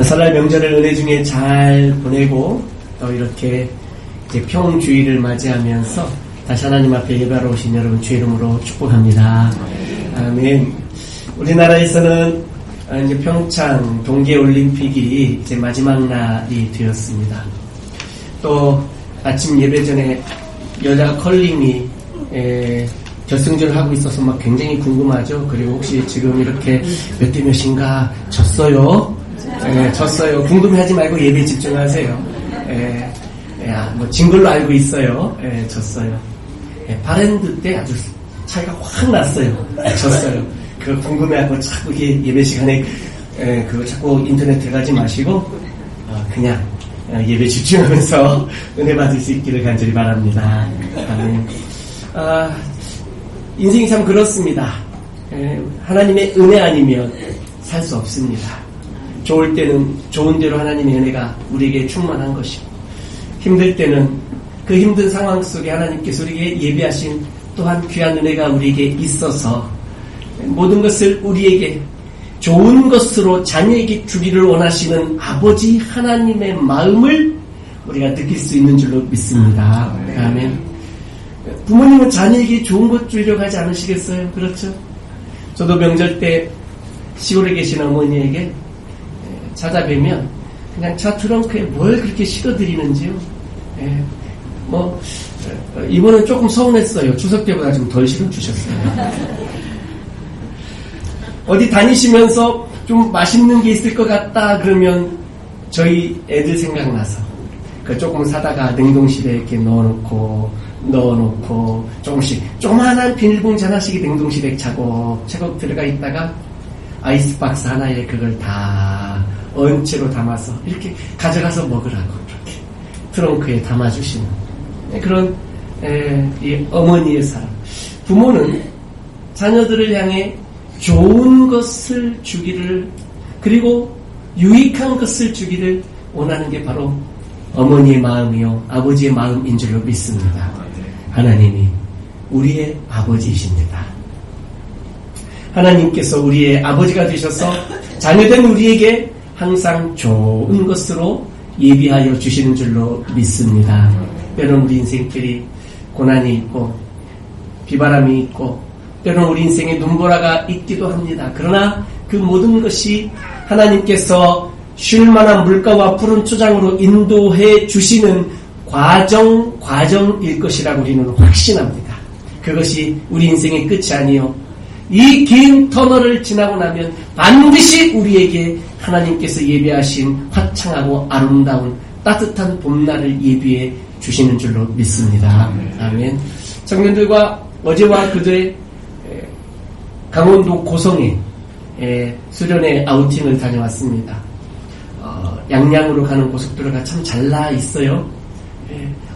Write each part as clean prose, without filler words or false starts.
설날 명절을 은혜 중에 잘 보내고 또 이렇게 이제 평주일을 맞이하면서 다시 하나님 앞에 예배하러 오신 여러분 주의 이름으로 축복합니다. 아멘. 우리나라에서는 이제 평창 동계올림픽이 이제 마지막 날이 되었습니다. 또 아침 예배 전에 여자 컬링이 결승전을 하고 있어서 막 굉장히 궁금하죠. 그리고 혹시 지금 이렇게 몇 대 몇인가 졌어요? 졌어요. 궁금해하지 말고 예배에 집중하세요. 뭐 진 걸로 알고 있어요. 졌어요. 바랜드 때 아주 차이가 확 났어요. 졌어요. 그거 궁금해하고 자꾸 이게 예배 시간에 그거 자꾸 인터넷 해가지 마시고 그냥 예배 집중하면서 은혜 받을 수 있기를 간절히 바랍니다. 아멘. 인생이 참 그렇습니다. 하나님의 은혜 아니면 살 수 없습니다. 좋을 때는 좋은 대로 하나님의 은혜가 우리에게 충만한 것이고, 힘들 때는 그 힘든 상황 속에 하나님께서 우리에게 예비하신 또한 귀한 은혜가 우리에게 있어서 모든 것을 우리에게 좋은 것으로 자녀에게 주기를 원하시는 아버지 하나님의 마음을 우리가 느낄 수 있는 줄로 믿습니다. 아멘. 부모님은 자녀에게 좋은 것 주려고 하지 않으시겠어요? 그렇죠? 저도 명절 때 시골에 계신 어머니에게 찾아뵈면 그냥 차 트렁크에 뭘 그렇게 실어드리는지요. 이번은 조금 서운했어요. 추석 때보다 좀 덜 실어주셨어요. 어디 다니시면서 좀 맛있는 게 있을 것 같다 그러면 저희 애들 생각나서 그 조금 사다가 냉동실에 이렇게 넣어놓고 조금씩 조그만한 비닐봉지 하나씩 냉동실에 차곡차곡 들어가 있다가 아이스박스 하나에 그걸 다 언체로 담아서 이렇게 가져가서 먹으라고 이렇게 트렁크에 담아주시는 그런 이 어머니의 사랑. 부모는 자녀들을 향해 좋은 것을 주기를, 그리고 유익한 것을 주기를 원하는 게 바로 어머니의 마음이요 아버지의 마음인 줄로 믿습니다. 하나님이 우리의 아버지이십니다. 하나님께서 우리의 아버지가 되셔서 자녀된 우리에게 항상 좋은 것으로 예비하여 주시는 줄로 믿습니다. 때로는 우리 인생길이 고난이 있고 비바람이 있고 때로는 우리 인생에 눈보라가 있기도 합니다. 그러나 그 모든 것이 하나님께서 쉴만한 물가와 푸른 초장으로 인도해 주시는 과정일 것이라고 우리는 확신합니다. 그것이 우리 인생의 끝이 아니요 이 긴 터널을 지나고 나면 반드시 우리에게 하나님께서 예비하신 화창하고 아름다운 따뜻한 봄날을 예비해 주시는 줄로 믿습니다. 아멘. 청년들과 어제와 그제 강원도 고성에 수련회 아우팅을 다녀왔습니다. 양양으로 가는 고속도로가 참 잘 나 있어요.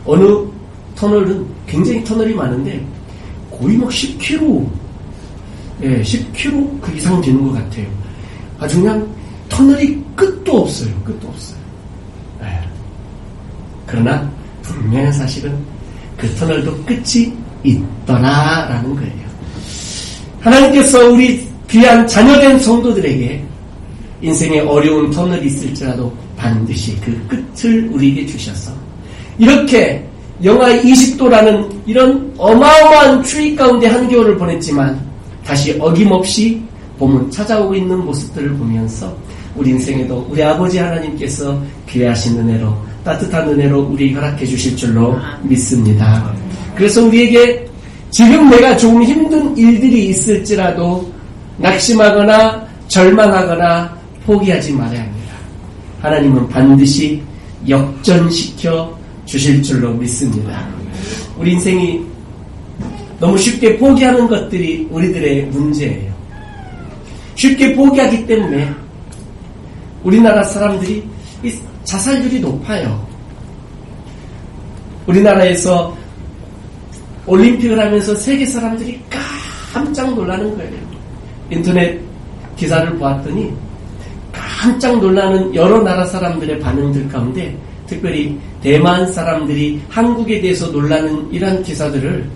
어느 터널은 굉장히 터널이 많은데 거의 막 10km 10km 그 이상 되는 것 같아요. 아주 그냥 터널이 끝도 없어요. 그러나 분명한 사실은 그 터널도 끝이 있더라라는 거예요. 하나님께서 우리 귀한 자녀된 성도들에게 인생에 어려운 터널이 있을지라도 반드시 그 끝을 우리에게 주셔서 이렇게 영하 20도라는 이런 어마어마한 추위 가운데 한겨울을 보냈지만 다시 어김없이 봄은 찾아오고 있는 모습들을 보면서 우리 인생에도 우리 아버지 하나님께서 귀하신 은혜로 따뜻한 은혜로 우리 허락해 주실 줄로 믿습니다. 그래서 우리에게 지금 내가 조금 힘든 일들이 있을지라도 낙심하거나 절망하거나 포기하지 말아야 합니다. 하나님은 반드시 역전시켜 주실 줄로 믿습니다. 우리 인생이 너무 쉽게 포기하는 것들이 우리들의 문제예요. 쉽게 포기하기 때문에 우리나라 사람들이 자살률이 높아요. 우리나라에서 올림픽을 하면서 세계 사람들이 깜짝 놀라는 거예요. 인터넷 기사를 보았더니 깜짝 놀라는 여러 나라 사람들의 반응들 가운데 특별히 대만 사람들이 한국에 대해서 놀라는 이러한 기사들을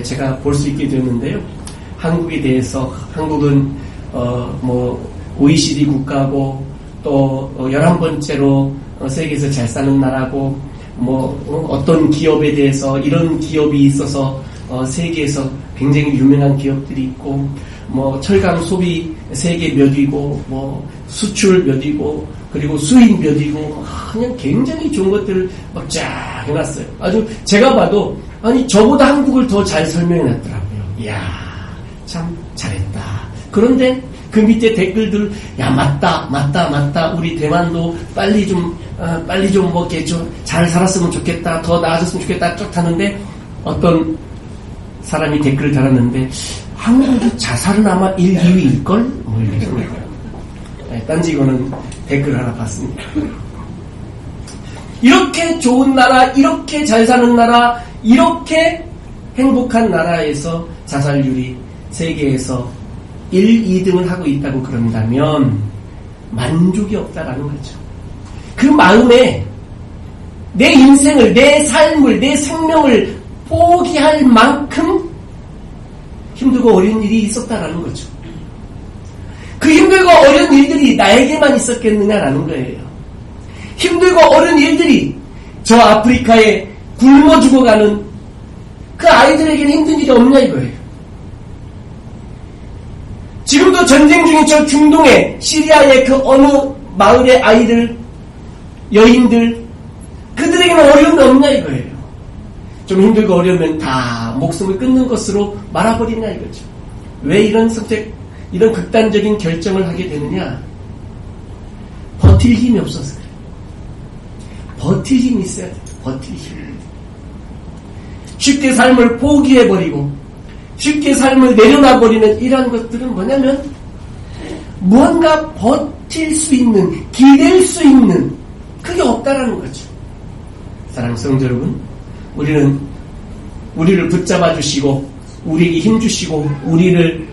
제가 볼 수 있게 되었는데요. 한국에 대해서 한국은 OECD 국가고 또 11번째로 세계에서 잘 사는 나라고 어떤 기업에 대해서 이런 기업이 있어서 세계에서 굉장히 유명한 기업들이 있고 철강 소비 세계 몇 위고 수출 몇 위고 그리고 수입 몇 위고 그냥 굉장히 좋은 것들을 막 쫙 해놨어요. 아주 제가 봐도 저보다 한국을 더 잘 설명해놨더라고요. 이야 참 잘했다. 그런데 그 밑에 댓글들 맞다 우리 대만도 빨리 좀 이렇게 좀 잘 살았으면 좋겠다, 더 나아졌으면 좋겠다 쭉 하는데 어떤 사람이 댓글을 달았는데 한국이 자살은 아마 1, 2위일걸? 이렇게 생각해요. 딴지 이거는 댓글 하나 봤습니다. 이렇게 좋은 나라, 이렇게 잘 사는 나라, 이렇게 행복한 나라에서 자살률이 세계에서 1, 2등을 하고 있다고 그런다면 만족이 없다라는 거죠. 그 마음에 내 인생을, 내 삶을, 내 생명을 포기할 만큼 힘들고 어려운 일이 있었다라는 거죠. 그 힘들고 어려운 일들이 나에게만 있었겠느냐라는 거예요. 힘들고 어려운 일들이 저 아프리카에 굶어 죽어가는 그 아이들에게는 힘든 일이 없냐 이거예요. 지금도 전쟁 중인 저 중동의 시리아의 그 어느 마을의 아이들, 여인들, 그들에게는 어려움이 없냐 이거예요. 좀 힘들고 어려우면 다 목숨을 끊는 것으로 말아버리냐 이거죠. 왜 이런 선택, 이런 극단적인 결정을 하게 되느냐? 버틸 힘이 없어서 그래요. 버틸 힘이 있어야 돼요. 버틸 힘. 쉽게 삶을 포기해버리고 쉽게 삶을 내려놔버리는 이러한 것들은 뭐냐면 무언가 버틸 수 있는, 기댈 수 있는 그게 없다라는 거죠. 사랑하는 성도 여러분, 우리를 붙잡아 주시고 우리에게 힘 주시고 우리를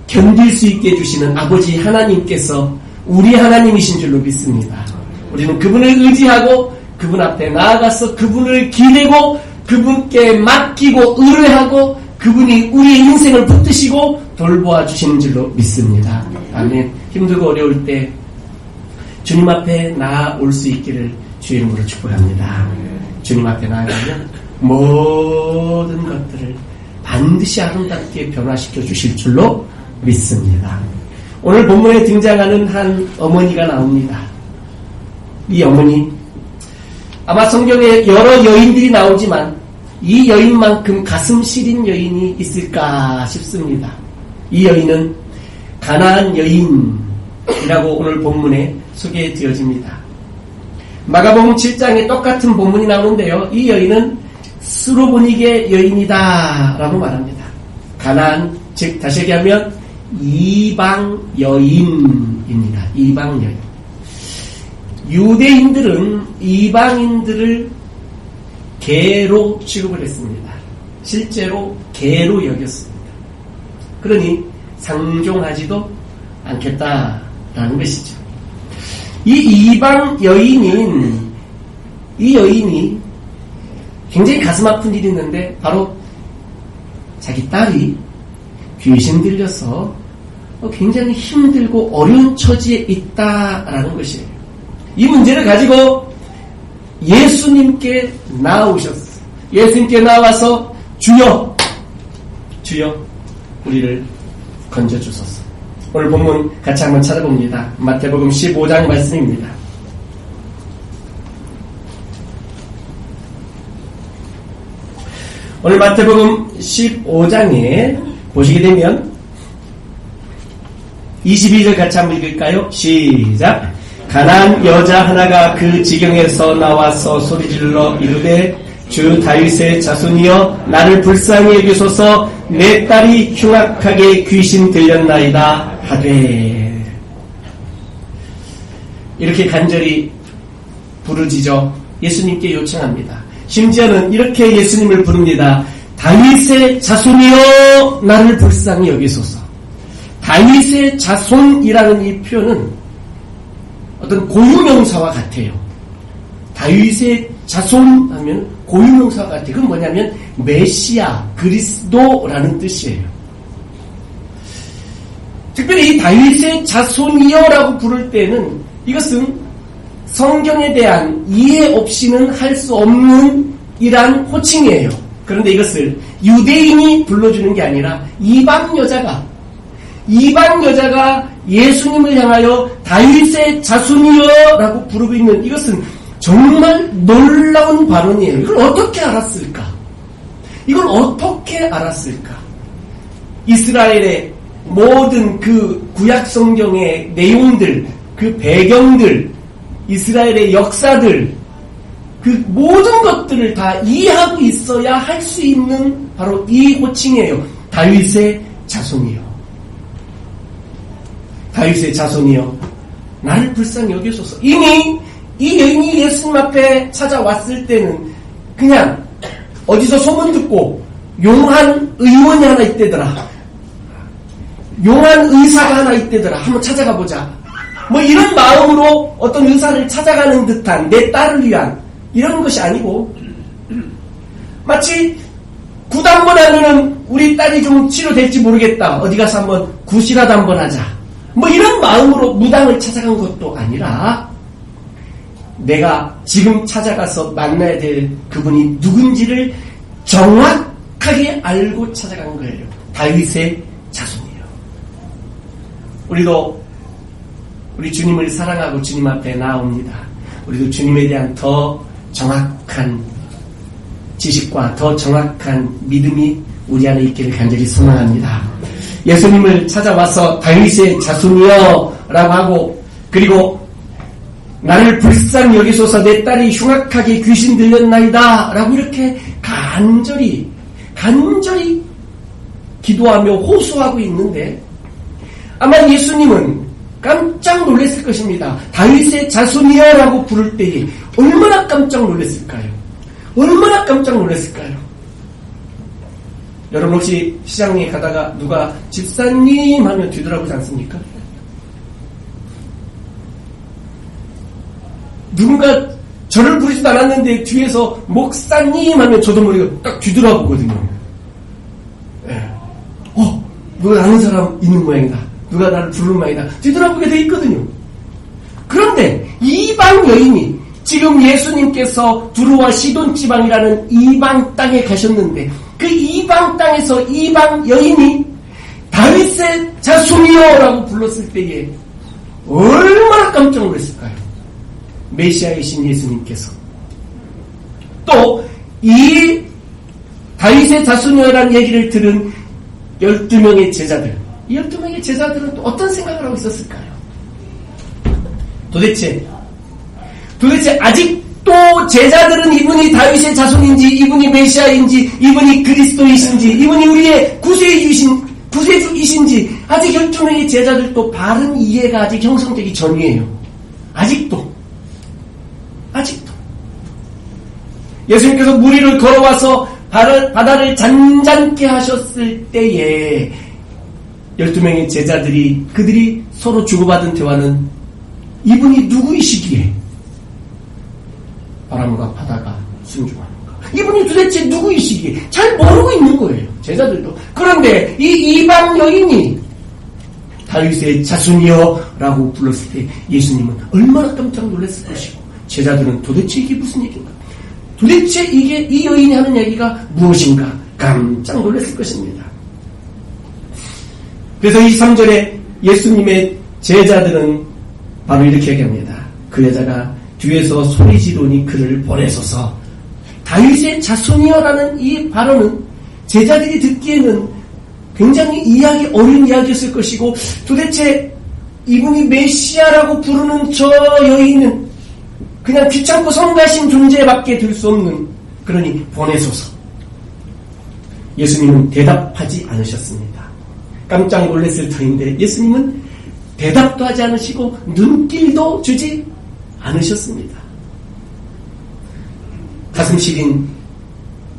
견딜 수 있게 해주시는 아버지 하나님께서 우리 하나님이신 줄로 믿습니다. 우리는 그분을 의지하고 그분 앞에 나아가서 그분을 기대고 그분께 맡기고 의뢰하고 그분이 우리의 인생을 붙드시고 돌보아 주시는 줄로 믿습니다. 아멘. 힘들고 어려울 때 주님 앞에 나아올 수 있기를 주의 이름으로 축복합니다. 주님 앞에 나아가면 모든 것들을 반드시 아름답게 변화시켜 주실 줄로 믿습니다. 오늘 본문에 등장하는 한 어머니가 나옵니다. 이 어머니, 아마 성경에 여러 여인들이 나오지만 이 여인만큼 가슴 시린 여인이 있을까 싶습니다. 이 여인은 가나안 여인이라고 오늘 본문에 소개되어집니다. 마가복음 7장에 똑같은 본문이 나오는데요. 이 여인은 스로보니게 여인이다 라고 말합니다. 가나안, 즉 다시 얘기하면 이방 여인입니다. 이방 여인. 유대인들은 이방인들을 개로 취급을 했습니다. 실제로 개로 여겼습니다. 그러니 상종하지도 않겠다라는 것이죠. 이 이방 여인이 굉장히 가슴 아픈 일이 있는데 바로 자기 딸이 귀신 들려서 굉장히 힘들고 어려운 처지에 있다라는 것이에요. 이 문제를 가지고 예수님께 나아오셨어요. 예수님께 나와서 주여 우리를 건져주소서. 오늘 본문 같이 한번 찾아봅니다. 마태복음 15장 말씀입니다. 오늘 마태복음 15장에 보시게 되면 22절 같이 한번 읽을까요? 시작. 가난한 여자 하나가 그 지경에서 나와서 소리질러 이르되 주 다윗의 자손이여 나를 불쌍히 여기소서 내 딸이 흉악하게 귀신 들렸나이다 하되. 이렇게 간절히 부르짖어 예수님께 요청합니다. 심지어는 이렇게 예수님을 부릅니다. 다윗의 자손이여 나를 불쌍히 여기소서. 다윗의 자손이라는 이 표현은 어떤 고유명사와 같아요. 다윗의 자손 하면 고유명사와 같아요. 그건 뭐냐면 메시아, 그리스도라는 뜻이에요. 특별히 이 다윗의 자손이여라고 부를 때는 이것은 성경에 대한 이해 없이는 할 수 없는 이러한 호칭이에요. 그런데 이것을 유대인이 불러주는 게 아니라 이방 여자가 예수님을 향하여 다윗의 자손이여 라고 부르고 있는, 이것은 정말 놀라운 발언이에요. 이걸 어떻게 알았을까? 이스라엘의 모든 그 구약 성경의 내용들, 그 배경들, 이스라엘의 역사들, 그 모든 것들을 다 이해하고 있어야 할 수 있는 바로 이 호칭이에요. 다윗의 자손이요. 다윗의 자손이요. 나를 불쌍히 여기소서. 이미 이 여인이 예수님 앞에 찾아왔을 때는 그냥 어디서 소문 듣고 용한 의원이 하나 있대더라. 용한 의사가 하나 있대더라. 한번 찾아가 보자. 뭐 이런 마음으로 어떤 의사를 찾아가는 듯한 내 딸을 위한 이런 것이 아니고, 마치 굿 한번 하면은 우리 딸이 좀 치료될지 모르겠다. 어디 가서 한번 굿이라도 한번 하자. 뭐 이런 마음으로 무당을 찾아간 것도 아니라 내가 지금 찾아가서 만나야 될 그분이 누군지를 정확하게 알고 찾아간 거예요. 다윗의 자손이에요. 우리도 우리 주님을 사랑하고 주님 앞에 나옵니다. 우리도 주님에 대한 더 정확한 지식과 더 정확한 믿음이 우리 안에 있기를 간절히 소망합니다. 예수님을 찾아와서 다윗의 자손이여 라고 하고, 그리고 나를 불쌍히 여기소서 내 딸이 흉악하게 귀신 들렸나이다 라고 이렇게 간절히 기도하며 호소하고 있는데, 아마 예수님은 깜짝 놀랐을 것입니다. 다윗의 자손이여 라고 부를 때에 얼마나 깜짝 놀랐을까요? 여러분 혹시 시장에 가다가 누가 집사님 하면 뒤돌아보지 않습니까? 누군가 저를 부르지도 않았는데 뒤에서 목사님 하면 저도 모르게 딱 뒤돌아보거든요. 네. 누가 아는 사람 있는 모양이다. 누가 나를 부르는 모양이다. 뒤돌아보게 돼 있거든요. 그런데 이방 여인이 지금 예수님께서 두루와 시돈 지방이라는 이방 땅에 가셨는데, 그 이방 땅에서 이방 여인이 다윗의 자손이여라고 불렀을 때에 얼마나 깜짝 놀랐을까요? 메시아이신 예수님께서. 또 이 다윗의 자손이여라는 얘기를 들은 12명의 제자들, 이 12명의 제자들은 또 어떤 생각을 하고 있었을까요? 도대체 아직도 제자들은 이분이 다윗의 자손인지, 이분이 메시아인지, 이분이 그리스도이신지, 이분이 우리의 구세주이신지 아직 12명의 제자들도 바른 이해가 아직 형성되기 전이에요. 아직도 예수님께서 물 위를 걸어와서 바다를 잔잔케 하셨을 때에 12명의 제자들이, 그들이 서로 주고받은 대화는 이분이 누구이시기에 바람과 바다가 순종하는가? 이분이 도대체 누구이시기에 잘 모르고 있는 거예요. 제자들도. 그런데 이 이방 여인이 다윗의 자손이여 라고 불렀을 때 예수님은 얼마나 깜짝 놀랐을 것이고, 제자들은 도대체 이게 무슨 얘기인가? 도대체 이게 이 여인이 하는 얘기가 무엇인가? 깜짝 놀랐을 것입니다. 그래서 23절에 예수님의 제자들은 바로 이렇게 얘기합니다. 그 여자가 뒤에서 소리 지르니 그를 보내소서. 다윗의 자손이여라는 이 발언은 제자들이 듣기에는 굉장히 이해하기 어려운 이야기였을 것이고, 도대체 이분이 메시아라고 부르는 저 여인은 그냥 귀찮고 성가신 존재밖에 될 수 없는, 그러니 보내소서. 예수님은 대답하지 않으셨습니다. 깜짝 놀랐을 터인데 예수님은 대답도 하지 않으시고 눈길도 주지 않으셨습니다. 가슴 시린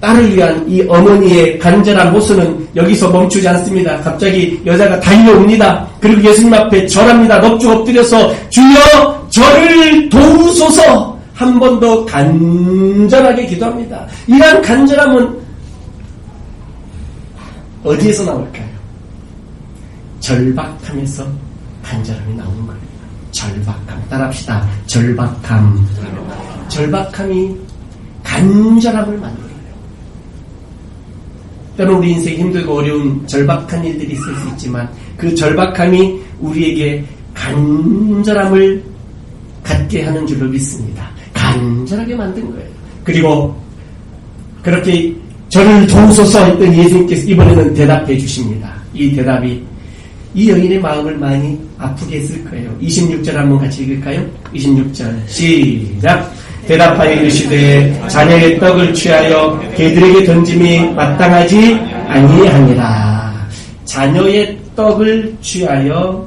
딸을 위한 이 어머니의 간절한 호소는 여기서 멈추지 않습니다. 갑자기 여자가 달려옵니다. 그리고 예수님 앞에 절합니다. 넙죽 엎드려서 주여 저를 도우소서. 한 번 더 간절하게 기도합니다. 이러한 간절함은 어디에서 나올까요? 절박함에서 간절함이 나오는 겁니다. 절박함. 따라합시다. 절박함. 절박함이 간절함을 만들어요. 때론 우리 인생에 힘들고 어려운 절박한 일들이 있을 수 있지만 그 절박함이 우리에게 간절함을 갖게 하는 줄로 믿습니다. 간절하게 만든 거예요. 그리고 그렇게 저를 도우소서 했던 예수님께서 이번에는 대답해 주십니다. 이 대답이 이 여인의 마음을 많이 아프게 했을 거예요. 26절 한번 같이 읽을까요? 26절 시작. 대답하여 이르시되 자녀의 떡을 취하여 개들에게 던짐이 마땅하지 아니하니라. 자녀의 떡을 취하여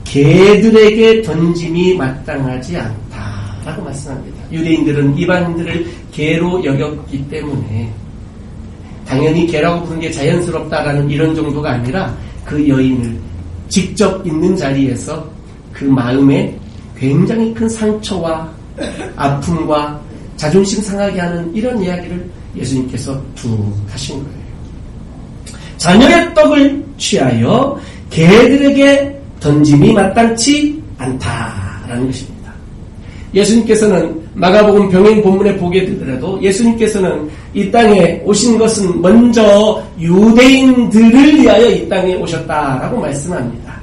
개들에게 던짐이 마땅하지 않다라고 말씀합니다. 유대인들은 이방인들을 개로 여겼기 때문에 당연히 개라고 부르는 게 자연스럽다라는 이런 정도가 아니라 그 여인을 직접 있는 자리에서 그 마음에 굉장히 큰 상처와 아픔과 자존심 상하게 하는 이런 이야기를 예수님께서 툭 하신 거예요. 자녀의 떡을 취하여 개들에게 던짐이 마땅치 않다라는 것입니다. 예수님께서는 마가복음 병행 본문에 보게 되더라도 예수님께서는 이 땅에 오신 것은 먼저 유대인들을 위하여 이 땅에 오셨다라고 말씀합니다.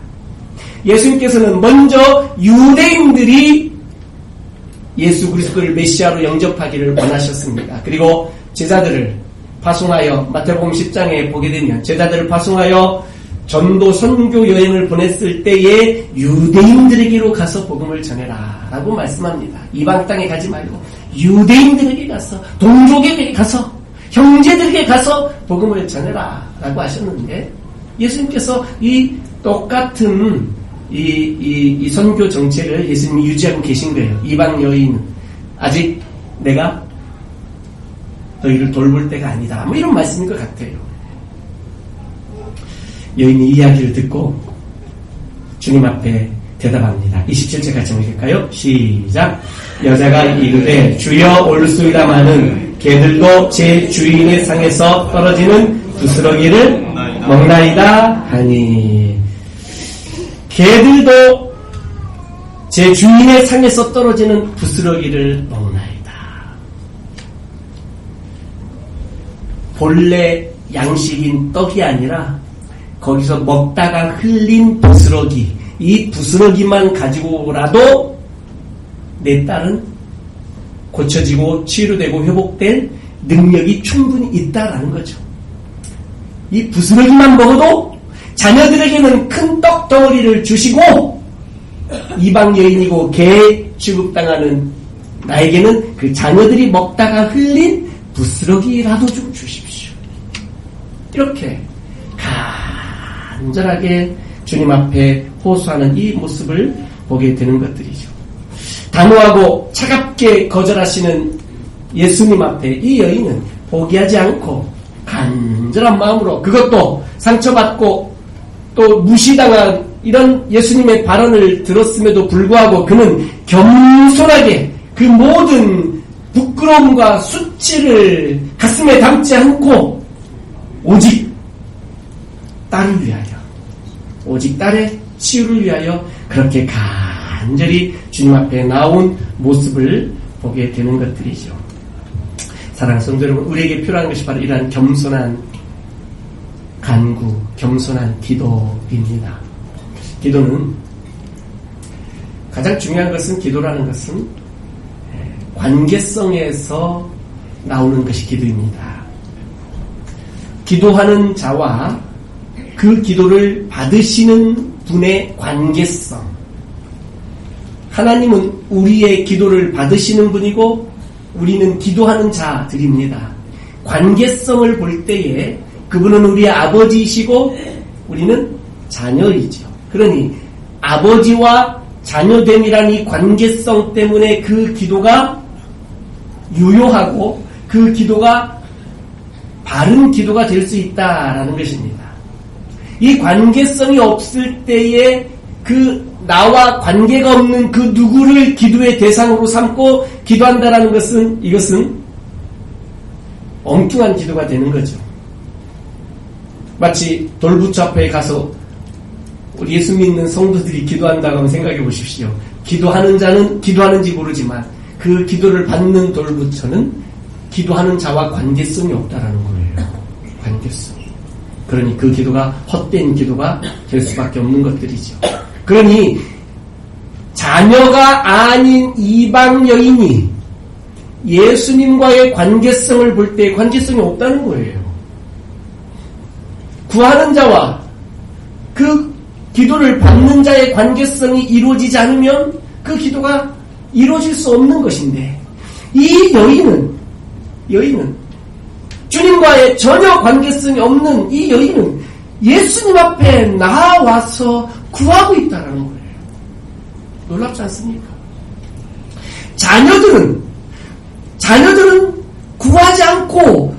예수님께서는 먼저 유대인들이 예수 그리스도를 메시아로 영접하기를 원하셨습니다. 그리고 제자들을 파송하여 마태복음 10장에 보게 되면 제자들을 파송하여 전도 선교 여행을 보냈을 때에 유대인들에게로 가서 복음을 전해라 라고 말씀합니다. 이방 땅에 가지 말고 유대인들에게 가서 동족에게 가서 형제들에게 가서 복음을 전해라 라고 하셨는데 예수님께서 이 똑같은 이 선교 정책을 예수님이 유지하고 계신 거예요. 이방 여인 아직 내가 너희를 돌볼 때가 아니다. 뭐 이런 말씀인 것 같아요. 여인이 이야기를 듣고 주님 앞에 대답합니다. 27절 같이 읽을까요? 시작. 여자가 이르되 주여 올소이다마는 개들도 제 주인의 상에서 떨어지는 부스러기를 먹나이다 하니 개들도 제 주인의 상에서 떨어지는 부스러기를 먹나이다. 본래 양식인 떡이 아니라 거기서 먹다가 흘린 부스러기, 이 부스러기만 가지고라도 내 딸은 고쳐지고 치유되고 회복될 능력이 충분히 있다라는 거죠. 이 부스러기만 먹어도 자녀들에게는 큰 떡 덩어리를 주시고 이방 여인이고 개 취급당하는 나에게는 그 자녀들이 먹다가 흘린 부스러기라도 좀 주십시오. 이렇게 간절하게 주님 앞에 호소하는 이 모습을 보게 되는 것들이죠. 단호하고 차갑게 거절하시는 예수님 앞에 이 여인은 포기하지 않고 간절한 마음으로 그것도 상처받고 또 무시당한 이런 예수님의 발언을 들었음에도 불구하고 그는 겸손하게 그 모든 부끄러움과 수치를 가슴에 담지 않고 오직 딸을 위하여 오직 딸의 치유를 위하여 그렇게 간절히 주님 앞에 나온 모습을 보게 되는 것들이죠. 사랑하는 성도 여러분, 우리에게 필요한 것이 바로 이러한 겸손한 간구, 겸손한 기도입니다. 기도는 가장 중요한 것은 기도라는 것은 관계성에서 나오는 것이 기도입니다. 기도하는 자와 그 기도를 받으시는 분의 관계성. 하나님은 우리의 기도를 받으시는 분이고 우리는 기도하는 자들입니다. 관계성을 볼 때에 그분은 우리의 아버지이시고 우리는 자녀이죠. 그러니 아버지와 자녀됨이란 이 관계성 때문에 그 기도가 유효하고 그 기도가 바른 기도가 될 수 있다라는 것입니다. 이 관계성이 없을 때에 그 나와 관계가 없는 그 누구를 기도의 대상으로 삼고 기도한다라는 것은 이것은 엉뚱한 기도가 되는 거죠. 마치 돌부처 앞에 가서 우리 예수 믿는 성도들이 기도한다고 하면 생각해 보십시오. 기도하는 자는 기도하는지 모르지만 그 기도를 받는 돌부처는 기도하는 자와 관계성이 없다라는 거예요. 관계성. 그러니 그 기도가 헛된 기도가 될 수밖에 없는 것들이죠. 그러니 자녀가 아닌 이방 여인이 예수님과의 관계성을 볼 때 관계성이 없다는 거예요. 구하는 자와 그 기도를 받는 자의 관계성이 이루어지지 않으면 그 기도가 이루어질 수 없는 것인데, 이 여인은 주님과의 전혀 관계성이 없는 이 여인은 예수님 앞에 나와서 구하고 있다는 거예요. 놀랍지 않습니까? 자녀들은 구하지 않고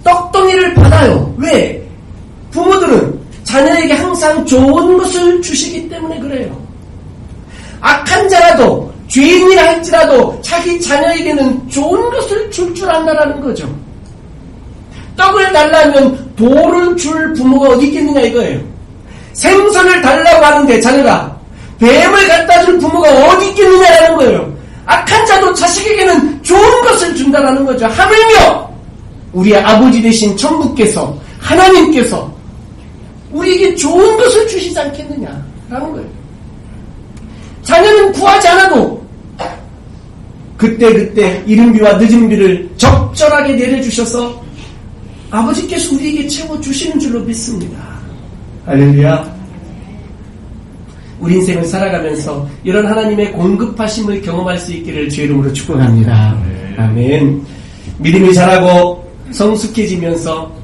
떡덩이를 받아요. 왜? 부모들은 자녀에게 항상 좋은 것을 주시기 때문에 그래요. 악한 자라도 죄인이라 할지라도 자기 자녀에게는 좋은 것을 줄 줄 안다라는 거죠. 떡을 달라면 돌을 줄 부모가 어디 있겠느냐 이거예요. 생선을 달라고 하는데 자녀가 뱀을 갖다 줄 부모가 어디 있겠느냐라는 거예요. 악한 자도 자식에게는 좋은 것을 준다라는 거죠. 하물며 우리의 아버지 되신 천부께서, 하나님께서 우리에게 좋은 것을 주시지 않겠느냐라는 거예요. 자녀는 구하지 않아도 그때 이른비와 늦은비를 적절하게 내려주셔서 아버지께서 우리에게 채워주시는 줄로 믿습니다. 할렐루야. 우리 인생을 살아가면서 이런 하나님의 공급하심을 경험할 수 있기를 주의 이름으로 축복합니다. 아멘. 믿음이 자라고 성숙해지면서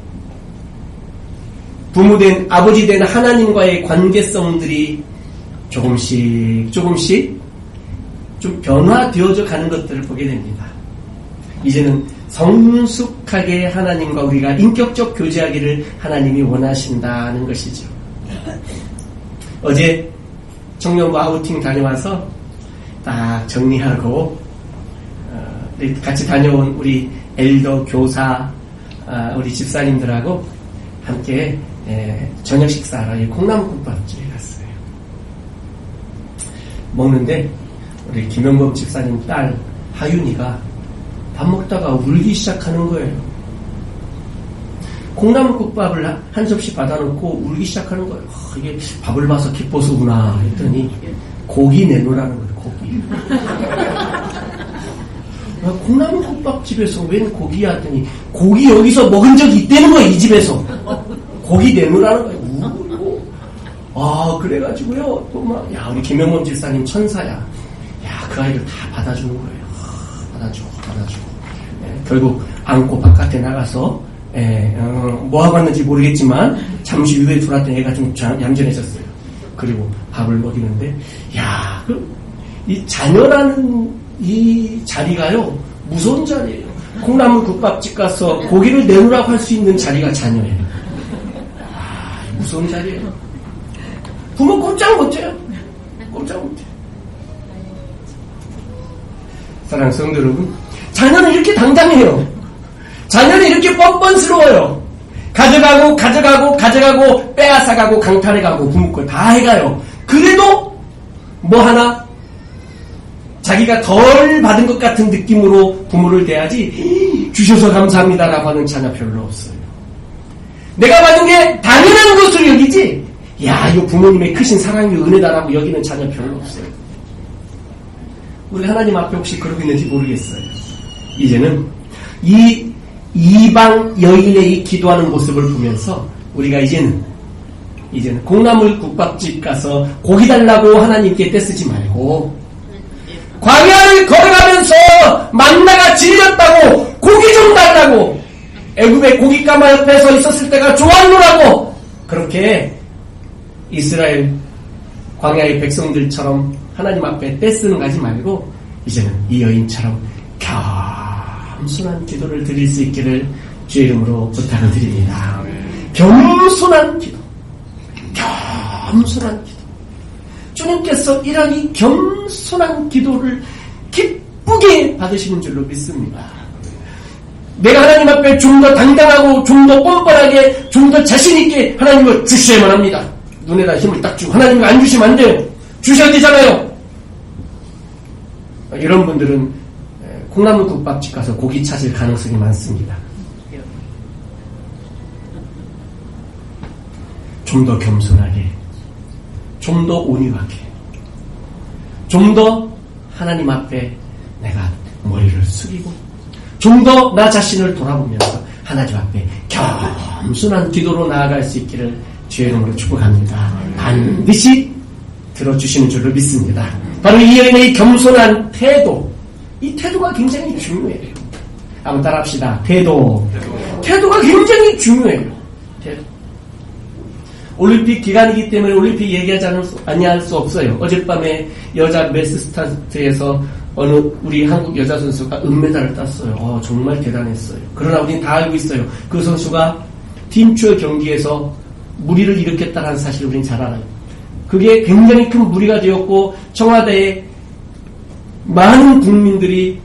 부모된 아버지 된 하나님과의 관계성들이 조금씩 좀 변화되어져 가는 것들을 보게 됩니다. 이제는 성숙하게 하나님과 우리가 인격적 교제하기를 하나님이 원하신다는 것이죠. 어제 청년부 아우팅 다녀와서 딱 정리하고 같이 다녀온 우리 엘더 교사 우리 집사님들하고 함께 저녁 식사하러 콩나물국밥집에 갔어요. 먹는데 우리 김영범 집사님 딸 하윤이가 밥 먹다가 울기 시작하는 거예요. 콩나물국밥을 한 접시 받아놓고 울기 시작하는 거예요. 이게 밥을 봐서 기뻐서구나 했더니 고기 내놓으라는 거예요. 고기. 콩나물국밥집에서 웬 고기야 했더니 고기 여기서 먹은 적이 있다는 거예요. 이 집에서. 고기 내놓으라는 거예요. 그래가지고요. 또 막, 우리 김영범 집사님 천사야. 그 아이를 다 받아주는 거예요. 받아주고. 결국 안고 바깥에 나가서 뭐 하고 왔는지 모르겠지만 잠시 후에 들어왔더니 애가 좀 얌전해졌어요. 그리고 밥을 먹이는데 이 자녀라는 이 자리가요 무서운 자리예요. 콩나물 국밥집 가서 고기를 내놓으라고 할 수 있는 자리가 자녀예요. 무서운 자리예요. 부모 꼼짝 못해요. 사랑하는 성도 여러분, 자녀는 이렇게 당당해요. 자녀는 이렇게 뻔뻔스러워요. 가져가고 빼앗아가고 강탈해가고 부모 걸 다 해가요. 그래도 뭐 하나 자기가 덜 받은 것 같은 느낌으로 부모를 대하지 주셔서 감사합니다라고 하는 자녀 별로 없어요. 내가 받은 게 당연한 것으로 여기지 이거 부모님의 크신 사랑이 은혜다라고 여기는 자녀 별로 없어요. 우리 하나님 앞에 혹시 그러고 있는지 모르겠어요. 이제는 이 이방 여인의 이 기도하는 모습을 보면서 우리가 이제는 콩나물 국밥집 가서 고기 달라고 하나님께 떼쓰지 말고 광야를 걸어가면서 만나가 질렸다고 고기 좀 달라고 애굽의 고깃가마 옆에 서 있었을 때가 좋았노라고 그렇게 이스라엘 광야의 백성들처럼 하나님 앞에 떼쓰는 거 하지 말고 이제는 이 여인처럼 겸손한 기도를 드릴 수 있기를 주의 이름으로 부탁을 드립니다. 겸손한 기도. 주님께서 이런 이 겸손한 기도를 기쁘게 받으시는 줄로 믿습니다. 내가 하나님 앞에 좀 더 당당하고 좀 더 뻔뻔하게 좀 더 자신있게 하나님을 주셔야만 합니다. 눈에다 힘을 딱 주고 하나님이 안 주시면 안 돼요. 주셔야 되잖아요. 이런 분들은 콩나물 국밥집 가서 고기 찾을 가능성이 많습니다. 좀 더 겸손하게, 좀 더 온유하게, 좀 더 하나님 앞에 내가 머리를 숙이고 좀 더 나 자신을 돌아보면서 하나님 앞에 겸손한 기도로 나아갈 수 있기를 주의 이름으로 축복합니다. 반드시 들어주시는 줄을 믿습니다. 바로 이 여인의 겸손한 태도, 이 태도가 굉장히 중요해요. 한번 따라합시다. 태도가 굉장히 중요해요. 태도. 올림픽 기간이기 때문에 올림픽 얘기하지 아니할 수 없어요. 어젯밤에 여자 메스 스타트에서 어느 우리 한국 여자 선수가 은메달을 땄어요. 정말 대단했어요. 그러나 우리는 다 알고 있어요. 그 선수가 팀추어 경기에서 무리를 일으켰다는 사실을 우리는 잘 알아요. 그게 굉장히 큰 무리가 되었고 청와대에 많은 국민들이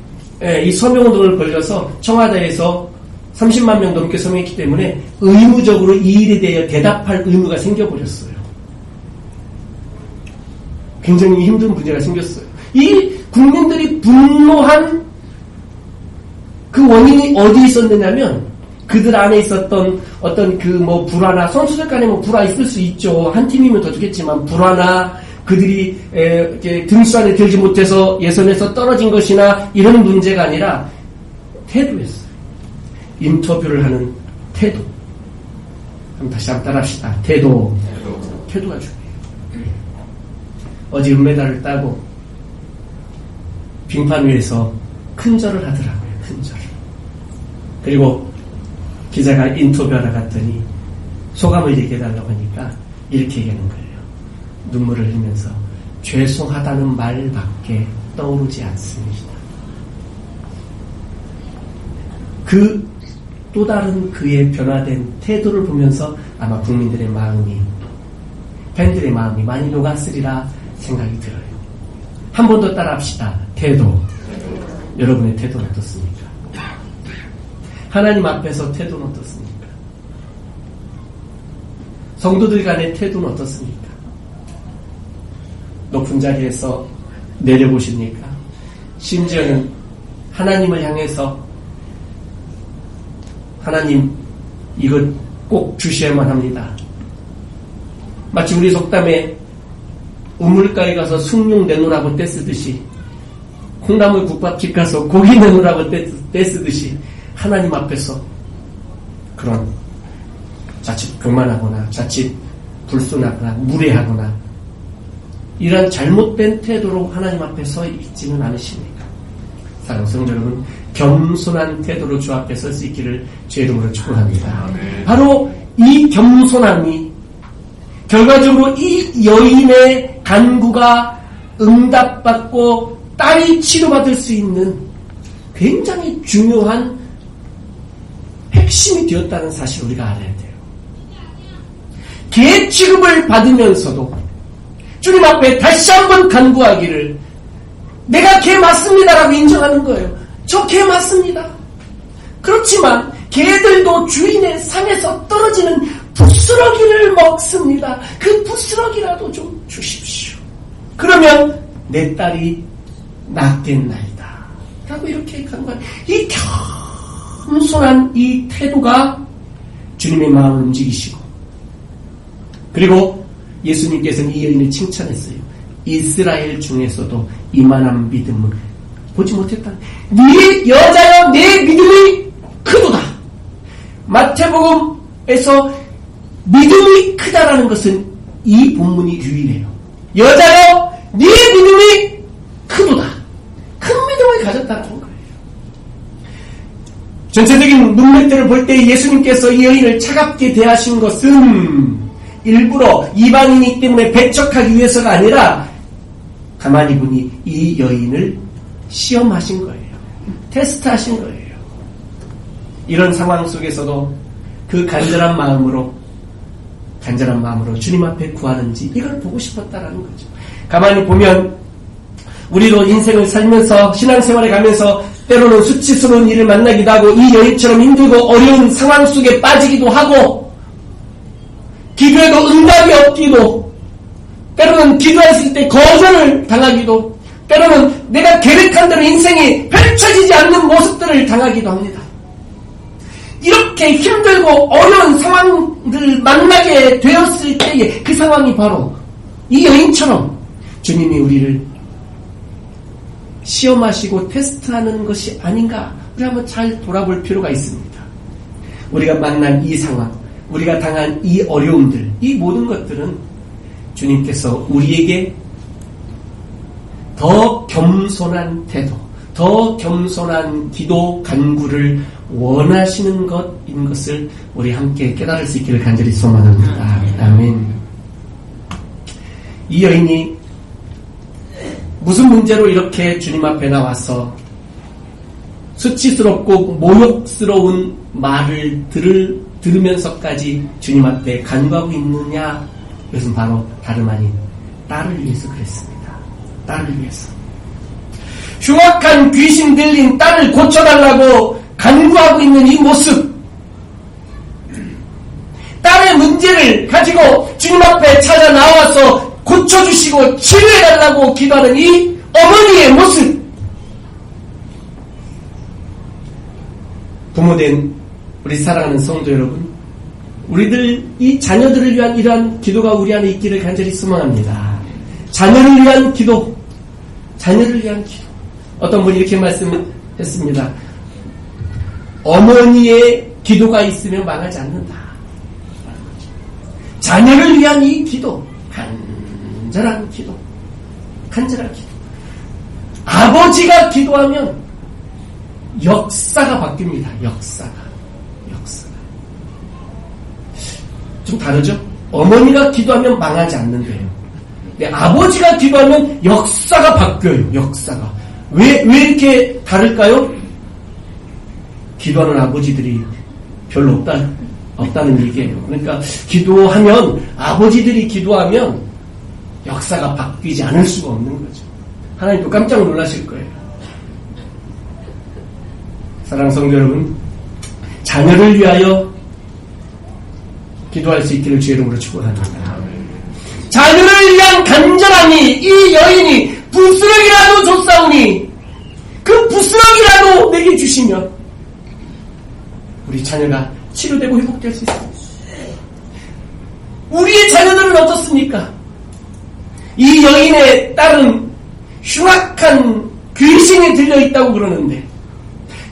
이 서명운동을 벌려서 청와대에서 30만 명 넘게 서명했기 때문에 의무적으로 이 일에 대해 대답할 의무가 생겨버렸어요. 굉장히 힘든 문제가 생겼어요. 이 국민들이 분노한 그 원인이 어디에 있었느냐면 그들 안에 있었던 어떤 불화나 선수들 간에 불화 있을 수 있죠. 한 팀이면 더 좋겠지만 불화나 그들이 등수 안에 들지 못해서 예선에서 떨어진 것이나 이런 문제가 아니라 태도였어요. 인터뷰를 하는 태도. 그럼 다시 한번 따라합시다. 태도가 중요해요. 어제 은메달을 따고 빙판 위에서 큰절을 하더라고요. 큰절. 그리고 기자가 인터뷰하러 갔더니 소감을 얘기해달라고 하니까 이렇게 얘기하는 거예요. 눈물을 흘리면서 죄송하다는 말밖에 떠오르지 않습니다. 또 다른 그의 변화된 태도를 보면서 아마 국민들의 마음이, 팬들의 마음이 많이 녹았으리라 생각이 들어요. 한 번 더 따라합시다. 태도. 여러분의 태도는 어떻습니까? 하나님 앞에서 태도는 어떻습니까? 성도들 간의 태도는 어떻습니까? 높은 자리에서 내려보십니까? 심지어는 하나님을 향해서 하나님 이것 꼭 주셔야만 합니다. 마치 우리 속담에 우물가에 가서 숭늉 내놓으라고 떼쓰듯이 콩나물 국밥집 가서 고기 내놓으라고 떼쓰듯이 하나님 앞에서 그런 자칫 교만하거나 자칫 불순하거나 무례하거나 이런 잘못된 태도로 하나님 앞에 서 있지는 않으십니까? 사랑하는 성도 여러분, 겸손한 태도로 주 앞에 설 수 있기를 주의 이름으로 축복합니다. 바로 이 겸손함이 결과적으로 이 여인의 간구가 응답받고 딸이 치료받을 수 있는 굉장히 중요한 핵심이 되었다는 사실을 우리가 알아야 돼요. 개 취급을 받으면서도 주님 앞에 다시 한번 간구하기를 내가 개 맞습니다라고 인정하는 거예요. 저 개 맞습니다. 그렇지만 개들도 주인의 상에서 떨어지는 부스러기를 먹습니다. 그 부스러기라도 좀 주십시오. 그러면 내 딸이 낫겠나이다. 라고 이렇게 간구하는 이 겸손한 이 태도가 주님의 마음을 움직이시고 그리고 예수님께서는 이 여인을 칭찬했어요. 이스라엘 중에서도 이만한 믿음을 보지 못했다. 네 여자여 내 믿음이 크도다. 마태복음에서 믿음이 크다라는 것은 이 본문이 유일해요. 여자여 네 믿음이 크도다. 큰 믿음을 가졌다는 거예요. 전체적인 문맥들을 볼 때 예수님께서 이 여인을 차갑게 대하신 것은 일부러 이방인이기 때문에 배척하기 위해서가 아니라 가만히 보니 이 여인을 시험하신 거예요. 테스트하신 거예요. 이런 상황 속에서도 그 간절한 마음으로 주님 앞에 구하는지 이걸 보고 싶었다라는 거죠. 가만히 보면 우리도 인생을 살면서 신앙생활에 가면서 때로는 수치스러운 일을 만나기도 하고 이 여인처럼 힘들고 어려운 상황 속에 빠지기도 하고 기도해도 응답이 없기도, 때로는 기도했을 때 거절을 당하기도, 때로는 내가 계획한 대로 인생이 펼쳐지지 않는 모습들을 당하기도 합니다. 이렇게 힘들고 어려운 상황들을 만나게 되었을 때에 그 상황이 바로 이 여인처럼 주님이 우리를 시험하시고 테스트하는 것이 아닌가, 우리 한번 잘 돌아볼 필요가 있습니다. 우리가 만난 이 상황, 우리가 당한 이 어려움들, 이 모든 것들은 주님께서 우리에게 더 겸손한 태도, 더 겸손한 기도 간구를 원하시는 것인 것을 우리 함께 깨달을 수 있기를 간절히 소망합니다. 아멘. 이 여인이 무슨 문제로 이렇게 주님 앞에 나와서 수치스럽고 모욕스러운 말을 들으면서까지 주님 앞에 간구하고 있느냐? 이것은 바로 다름 아닌 딸을 위해서 그랬습니다. 딸을 위해서. 흉악한 귀신 들린 딸을 고쳐달라고 간구하고 있는 이 모습, 딸의 문제를 가지고 주님 앞에 찾아 나와서 고쳐주시고 치료해달라고 기도하는 이 어머니의 모습, 부모된 우리 사랑하는 성도 여러분, 우리들 이 자녀들을 위한 이러한 기도가 우리 안에 있기를 간절히 소망합니다. 자녀를 위한 기도, 자녀를 위한 기도. 어떤 분이 이렇게 말씀했습니다. 어머니의 기도가 있으면 망하지 않는다. 자녀를 위한 이 기도, 간절한 기도, 간절한 기도. 아버지가 기도하면 역사가 바뀝니다. 역사가. 좀 다르죠? 어머니가 기도하면 망하지 않는데요. 근데 아버지가 기도하면 역사가 바뀌어요. 역사가. 왜 이렇게 다를까요? 기도하는 아버지들이 별로 없다는 얘기예요. 그러니까 기도하면, 아버지들이 기도하면 역사가 바뀌지 않을 수가 없는 거죠. 하나님도 깜짝 놀라실 거예요. 사랑하는 성도 여러분, 자녀를 위하여 기도할 수 있기를 주의 이름으로 축복합니다. 자녀를 위한 간절함이 이 여인이 부스럭이라도 줬사오니 그 부스럭이라도 내게 주시면 우리 자녀가 치료되고 회복될 수 있습니다. 우리의 자녀들은 어떻습니까? 이 여인의 딸은 흉악한 귀신이 들려있다고 그러는데,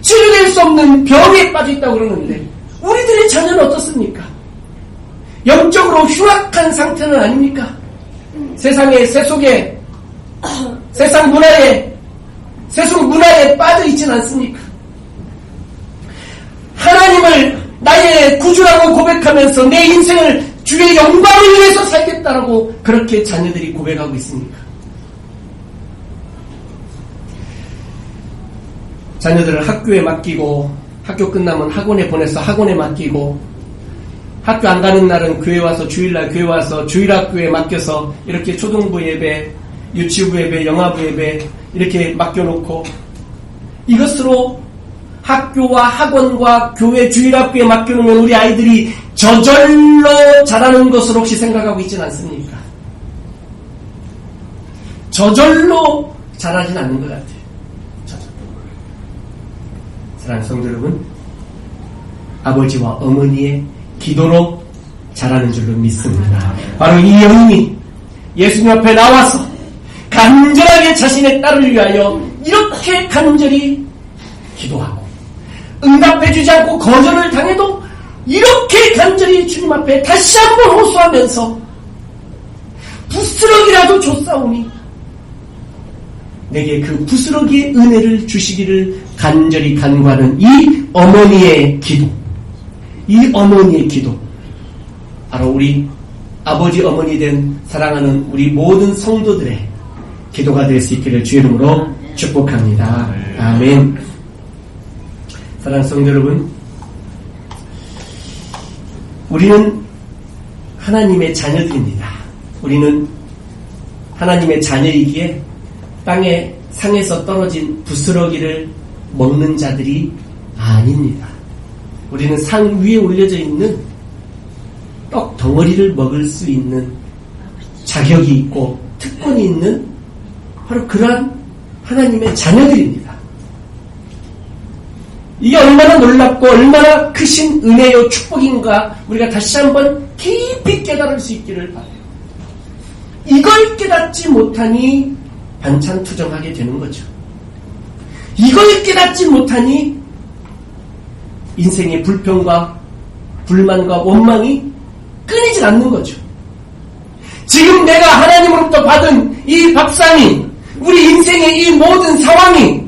치료될 수 없는 병에 빠져있다고 그러는데, 우리들의 자녀는 어떻습니까? 영적으로 흉악한 상태는 아닙니까? 세상의 세속에, 세상 문화에, 세속 문화에 빠져있진 않습니까? 하나님을 나의 구주라고 고백하면서 내 인생을 주의 영광을 위해서 살겠다라고 그렇게 자녀들이 고백하고 있습니까? 자녀들을 학교에 맡기고, 학교 끝나면 학원에 보내서 학원에 맡기고, 학교 안 가는 날은 교회 와서, 주일날 교회 와서 주일학교에 맡겨서 이렇게 초등부 예배, 유치부 예배, 영아부 예배 이렇게 맡겨놓고, 이것으로 학교와 학원과 교회 주일학교에 맡겨놓으면 우리 아이들이 저절로 자라는 것으로 혹시 생각하고 있지는 않습니까? 저절로 자라진 않는 것 같아요. 저절로. 사랑하는 성도 여러분, 아버지와 어머니의 기도로 자라는 줄로 믿습니다. 바로 이 여인이 예수님 앞에 나와서 간절하게 자신의 딸을 위하여 이렇게 간절히 기도하고, 응답해주지 않고 거절을 당해도 이렇게 간절히 주님 앞에 다시 한번 호소하면서 부스럭이라도 줬사오니 내게 그 부스럭이의 은혜를 주시기를 간절히 간구하는 이 어머니의 기도, 이 어머니의 기도, 바로 우리 아버지 어머니 된 사랑하는 우리 모든 성도들의 기도가 될 수 있기를 주의 이름으로 축복합니다. 아멘. 사랑하는 성도 여러분, 우리는 하나님의 자녀들입니다. 우리는 하나님의 자녀이기에 땅의 상에서 떨어진 부스러기를 먹는 자들이 아닙니다. 우리는 상 위에 올려져 있는 떡 덩어리를 먹을 수 있는 자격이 있고 특권이 있는 바로 그러한 하나님의 자녀들입니다. 이게 얼마나 놀랍고 얼마나 크신 은혜요 축복인가 우리가 다시 한번 깊이 깨달을 수 있기를 바라요. 이걸 깨닫지 못하니 반찬 투정하게 되는 거죠. 이걸 깨닫지 못하니 인생의 불평과 불만과 원망이 끊이질 않는 거죠. 지금 내가 하나님으로부터 받은 이 밥상이, 우리 인생의 이 모든 상황이,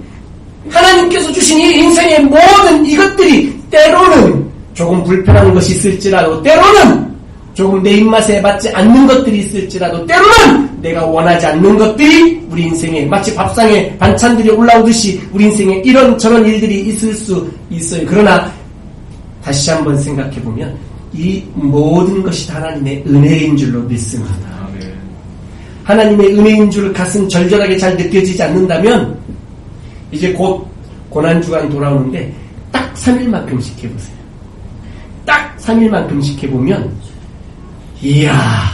하나님께서 주신 이 인생의 모든 이것들이 때로는 조금 불편한 것이 있을지라도, 때로는 조금 내 입맛에 맞지 않는 것들이 있을지라도, 때로는 내가 원하지 않는 것들이 우리 인생에 마치 밥상에 반찬들이 올라오듯이 우리 인생에 이런저런 일들이 있을 수 있어요. 그러나 다시 한번 생각해보면 이 모든 것이 다 하나님의 은혜인 줄로 믿습니다. 하나님의 은혜인 줄 가슴 절절하게 잘 느껴지지 않는다면 이제 곧 고난주간 돌아오는데 딱 3일만큼씩 해보세요. 딱 3일만큼씩 해보면 이야,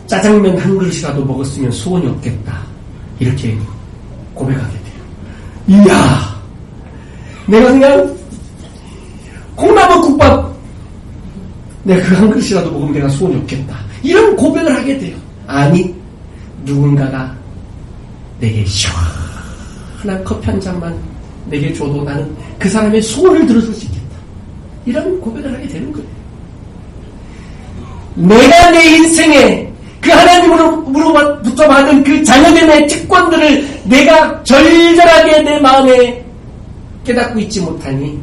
짜장면 한 그릇이라도 먹었으면 소원이 없겠다, 이렇게 고백하게 돼요. 이야, 내가 그냥 콩나물국밥 내가 그 한 그릇이라도 먹으면 내가 소원이 없겠다, 이런 고백을 하게 돼요. 아니, 누군가가 내게 시원한 커피 한 잔만 내게 줘도 나는 그 사람의 소원을 들어줄 수 있겠다, 이런 고백을 하게 되는 거예요. 내가 내 인생에 그 하나님으로부터 받은 그 자녀됨의 특권들을 내가 절절하게 내 마음에 깨닫고 있지 못하니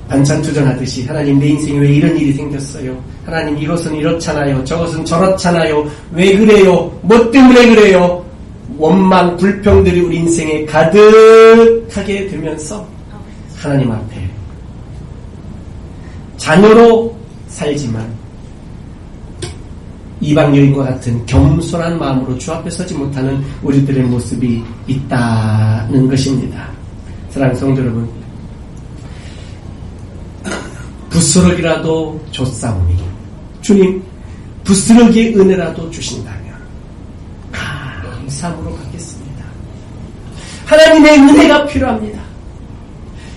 반찬 투정하듯이 하나님 내 인생에 왜 이런 일이 생겼어요? 하나님 이것은 이렇잖아요. 저것은 저렇잖아요. 왜 그래요? 뭐 때문에 그래요? 원망, 불평들이 우리 인생에 가득하게 되면서 하나님 앞에 자녀로 살지만 이방 여인과 같은 겸손한 마음으로 주 앞에 서지 못하는 우리들의 모습이 있다는 것입니다. 사랑하는 성도 여러분, 부스러기라도 줬사오니 주님 부스러기의 은혜라도 주신다면 감사함으로 받겠습니다. 하나님의 은혜가 필요합니다.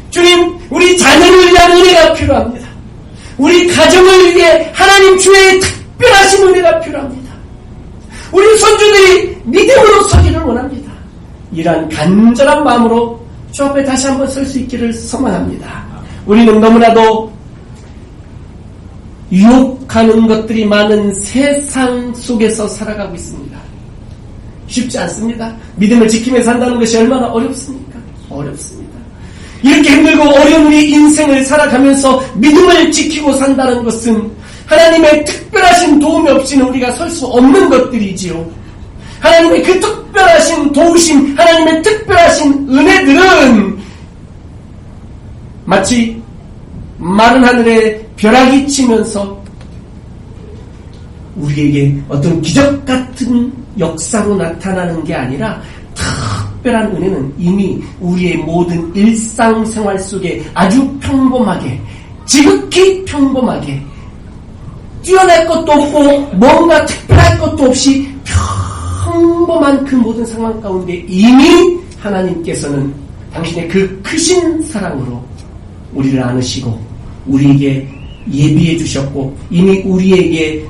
주님, 우리 자녀를 위한 은혜가 필요합니다. 우리 가정을 위해 하나님 주의 특별하신 은혜가 필요합니다. 우리 손주들이 믿음으로 서기를 원합니다. 이러한 간절한 마음으로 주 앞에 다시 한번 설 수 있기를 소망합니다. 우리는 너무나도 유혹하는 것들이 많은 세상 속에서 살아가고 있습니다. 쉽지 않습니다. 믿음을 지키면서 산다는 것이 얼마나 어렵습니까? 어렵습니다. 이렇게 힘들고 어려운 우리 인생을 살아가면서 믿음을 지키고 산다는 것은 하나님의 특별하신 도움이 없이는 우리가 설 수 없는 것들이지요. 하나님의 그 특별하신 도우심, 하나님의 특별하신 은혜들은 마치 마른 하늘에 벼락이 치면서 우리에게 어떤 기적 같은 역사로 나타나는 게 아니라 특별한 은혜는 이미 우리의 모든 일상생활 속에 아주 평범하게, 지극히 평범하게, 뛰어날 것도 없고 뭔가 특별할 것도 없이 평범한 그 모든 상황 가운데 이미 하나님께서는 당신의 그 크신 사랑으로 우리를 안으시고 우리에게 예비해 주셨고 이미 우리에게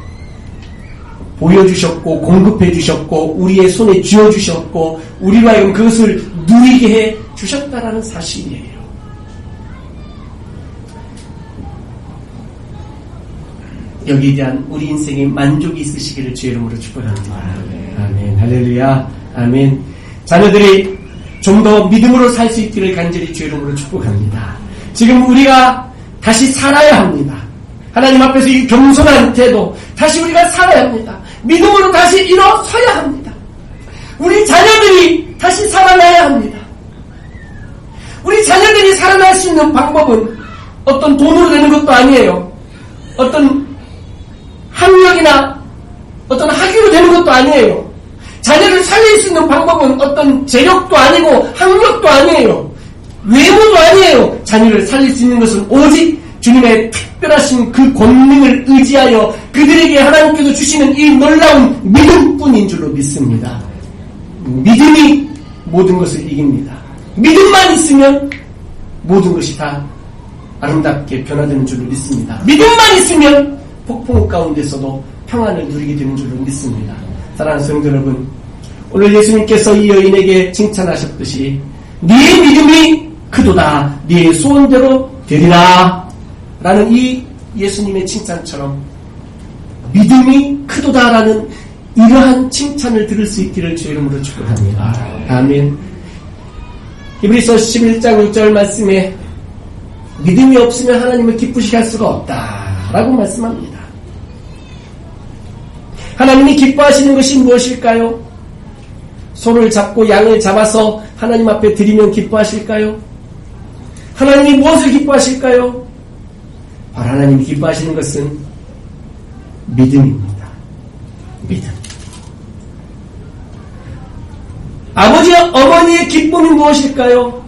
보여주셨고 공급해 주셨고 우리의 손에 쥐어주셨고 우리로 하여금 그것을 누리게 해 주셨다라는 사실이에요. 여기에 대한 우리 인생의 만족이 있으시기를 주의 이름으로 축복합니다. 아멘. 할렐루야. 아멘. 자녀들이 좀 더 믿음으로 살 수 있기를 간절히 주의 이름으로 축복합니다. 지금 우리가 다시 살아야 합니다. 하나님 앞에서 이 겸손한 태도 다시 우리가 살아야 합니다. 믿음으로 다시 일어서야 합니다. 우리 자녀들이 다시 살아나야 합니다. 우리 자녀들이 살아날 수 있는 방법은 어떤 돈으로 되는 것도 아니에요. 어떤 학력이나 어떤 학위로 되는 것도 아니에요. 자녀를 살릴 수 있는 방법은 어떤 재력도 아니고 학력도 아니에요. 외모도 아니에요. 자녀를 살릴 수 있는 것은 오직 주님의 특별하신 그 권능을 의지하여 그들에게 하나님께서 주시는 이 놀라운 믿음뿐인 줄로 믿습니다. 믿음이 모든 것을 이깁니다. 믿음만 있으면 모든 것이 다 아름답게 변화되는 줄로 믿습니다. 믿음만 있으면 폭풍 가운데서도 평안을 누리게 되는 줄로 믿습니다. 사랑하는 성도 여러분, 오늘 예수님께서 이 여인에게 칭찬하셨듯이 네의 믿음이 크도다, 네의 소원대로 되리라 라는 이 예수님의 칭찬처럼 믿음이 크도다라는 이러한 칭찬을 들을 수 있기를 주의 이름으로 축복합니다. 아멘. 히브리서 11장 6절 말씀에 믿음이 없으면 하나님을 기쁘시게 할 수가 없다라고 말씀합니다. 하나님이 기뻐하시는 것이 무엇일까요? 소를 잡고 양을 잡아서 하나님 앞에 드리면 기뻐하실까요? 하나님이 무엇을 기뻐하실까요? 바로 하나님이 기뻐하시는 것은 믿음입니다. 믿음. 아버지와 어머니의 기쁨이 무엇일까요?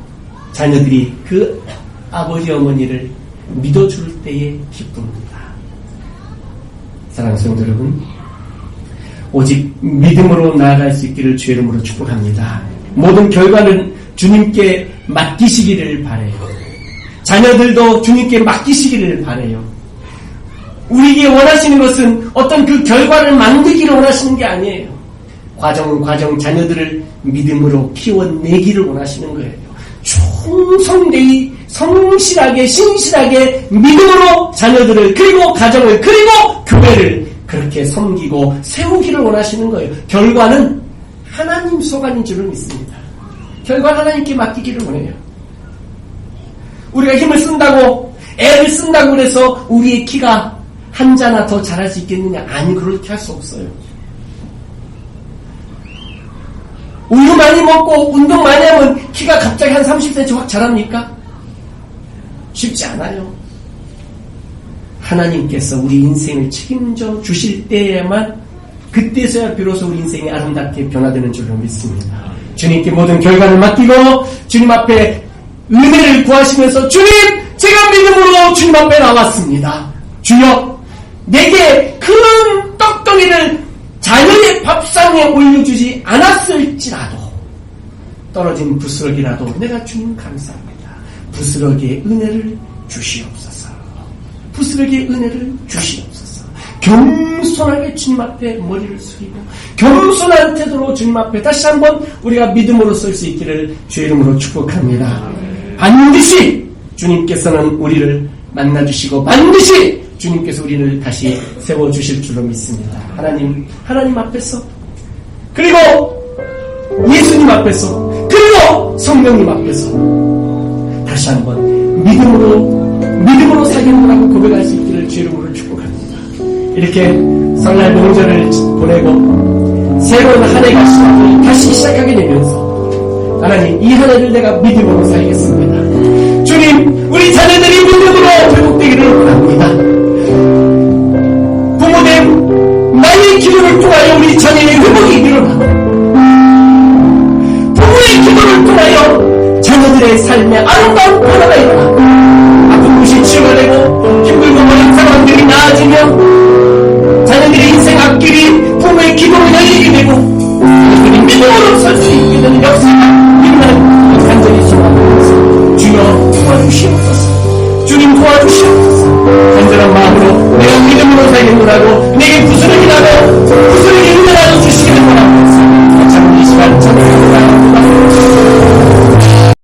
자녀들이 그 아버지 어머니를 믿어줄 때의 기쁨입니다. 사랑하는 성도 여러분, 오직 믿음으로 나아갈 수 있기를 주의 이름으로 축복합니다. 모든 결과는 주님께 맡기시기를 바라요. 자녀들도 주님께 맡기시기를 바라요. 우리에게 원하시는 것은 어떤 그 결과를 만들기를 원하시는 게 아니에요. 과정 자녀들을 믿음으로 키워내기를 원하시는 거예요. 충성되이 성실하게 신실하게 믿음으로 자녀들을 그리고 가정을 그리고 교회를 그렇게 섬기고 세우기를 원하시는 거예요. 결과는 하나님 소관인 줄을 믿습니다. 결과는 하나님께 맡기기를 원해요. 우리가 힘을 쓴다고 애를 쓴다고 그래서 우리의 키가 한 자나 더 자랄 수 있겠느냐? 아니, 그렇게 할 수 없어요. 우유 많이 먹고 운동 많이 하면 키가 갑자기 한 30cm 확 자랍니까? 쉽지 않아요. 하나님께서 우리 인생을 책임져 주실 때에만 그때서야 비로소 우리 인생이 아름답게 변화되는 줄로 믿습니다. 주님께 모든 결과를 맡기고 주님 앞에 은혜를 구하시면서 주님, 제가 믿음으로 주님 앞에 나왔습니다. 주여, 내게 큰 떡덩이를 자녀의 밥상에 올려주지 않았을지라도 떨어진 부스러기라도 내가 주님 감사합니다. 부스러기의 은혜를 주시옵소서. 부스러기의 은혜를 주시옵소서. 겸손하게 주님 앞에 머리를 숙이고 겸손한 태도로 주님 앞에 다시 한번 우리가 믿음으로 설 수 있기를 주의 이름으로 축복합니다. 반드시 주님께서는 우리를 만나주시고 반드시 주님께서 우리를 다시 세워주실 줄로 믿습니다. 하나님 앞에서 그리고 예수님 앞에서 그리고 성령님 앞에서 다시 한번 믿음으로 살겠노라고 고백할 수 있기를 주의 이름으로 축복합니다. 이렇게 설날 명절을 보내고 새로운 한 해가 다시 시작하게 되면서 하나님, 이 한 해를 내가 믿음으로 살겠습니다. 주님, 우리 자녀들이 믿음으로 회복되기를 원합니다. 부모님, 나의 기도를 통하여 우리 자녀의 회복이 일어나고 부모의 기도를 통하여 자녀들의 삶에 아름다운 변화가 일어나고 아픈 곳이 치유가 되고 힘들고 어려운 상황들이 나아지며 자녀들의 인생 앞길이 부모의 기도로 열리게 되고